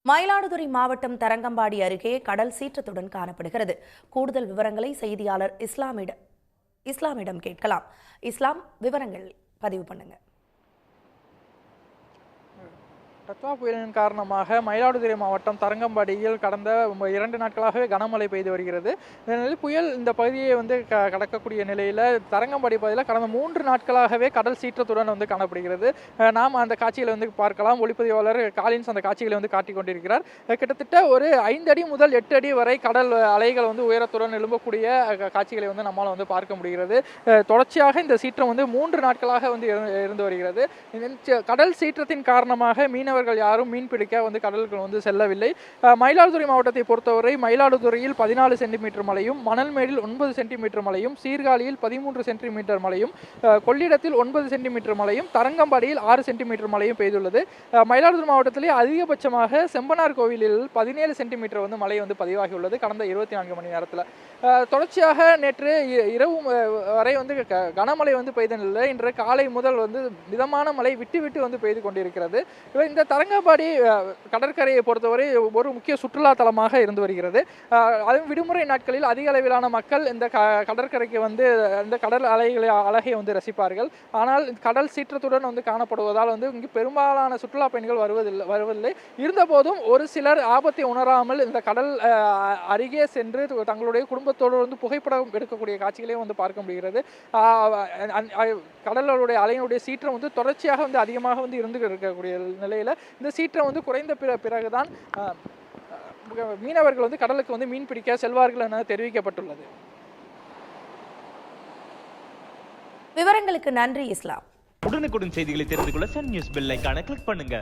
மயிலாடுதுறை மாவட்டம் தரங்கம்பாடி அருகே கடல் சீற்றத்துடன் காணப்படுகிறது. கூடுதல் விவரங்களை செய்தியாளர் இஸ்லாமிடம் கேட்கலாம். இஸ்லாம், விவரங்கள் பதிவு பண்ணுங்க. டத்வா புயலின் காரணமாக மயிலாடுதுறை மாவட்டம் தரங்கம்பாடியில் கடந்த 2 நாட்களாகவே கனமழை பெய்து வருகிறது. இதனால் புயல் இந்த பகுதியை கடக்கக்கூடிய நிலையில் தரங்கம்பாடி பகுதியில் கடந்த 3 நாட்களாகவே கடல் சீற்றத்துடன் காணப்படுகிறது. நாம் அந்த காட்சிகளை பார்க்கலாம். ஒளிப்பதிவாளர் காலின்ஸ் அந்த காட்சிகளை காட்டிக் கொண்டிருக்கிறார். கிட்டத்தட்ட ஒரு 5 அடி முதல் 8 அடி வரை கடல் அலைகள் உயரத்துடன் எழும்பக்கூடிய காட்சிகளை நம்மால் பார்க்க முடிகிறது. தொடர்ச்சியாக இந்த சீற்றம் 3 நாட்களாக இருந்து வருகிறது. கடல் சீற்றத்தின் காரணமாக மீனவர்கள் யாரும் மீன் பிடிக்க கடலுக்கு செல்லவில்லை. மயிலாடுதுறை மாவட்டத்தை பொறுத்தவரை மயிலாடுதுறையில் 14 சென்டிமீட்டர் மழையும், மணல்மேடில் 9 சென்டிமீட்டர் மழையும், சீர்காழியில் 13 சென்டிமீட்டர் மழையும், கொள்ளிடத்தில் 9 சென்டிமீட்டர் மழையும், தரங்கம்பாடியில் 6 சென்டிமீட்டர் மழையும் பெய்துள்ளது. மயிலாடுதுறை மாவட்டத்திலே அதிகபட்சமாக செம்பனார் கோவிலில் 17 சென்டிமீட்டர் மழை பதிவாகியுள்ளது கடந்த 24 மணி நேரத்தில். தொடர்ச்சியாக நேற்று இரவு வரை கனமழை பெய்த நிலையில் இன்று காலை முதல் மிதமான மழை விட்டு விட்டு பெய்து கொண்டிருக்கிறது. இந்த தரங்கம்பாடி கடற்கரையை பொறுத்தவரை ஒரு முக்கிய சுற்றுலா தலமாக இருந்து வருகிறது. அதுவும் விடுமுறை நாட்களில் அதிக அளவிலான மக்கள் இந்த கடற்கரைக்கு இந்த கடல் அழகை ரசிப்பார்கள். ஆனால் கடல் சீற்றத்துடன் காணப்படுவதால் இங்கு பெரும்பாலான சுற்றுலா பயணிகள் வருவதில்லை. இருந்தபோதும் ஒரு சிலர் ஆபத்தை உணராமல் இந்த கடல் அருகே சென்று தங்களுடைய குடும்பத்தோடு புகைப்படம் எடுக்கக்கூடிய காட்சிகளையும் பார்க்க முடிகிறது. கடலுடைய அலையினுடைய சீற்றம் தொடர்ச்சியாக அதிகமாக இருந்து இருக்கக்கூடிய நிலையில் இந்த சீற்றம் குறைந்த பிறகுதான் மீனவர்கள் கடலுக்கு மீன் பிடிக்க செல்வார்கள் என தெரிவிக்கப்பட்டுள்ளது. விவரங்களுக்கு நன்றி இஸ்லாம். உடனுக்குடன் செய்திகளை தெரிந்து கொள்ள சன் நியூஸ் பெல் ஐகானை கிளிக் பண்ணுங்க.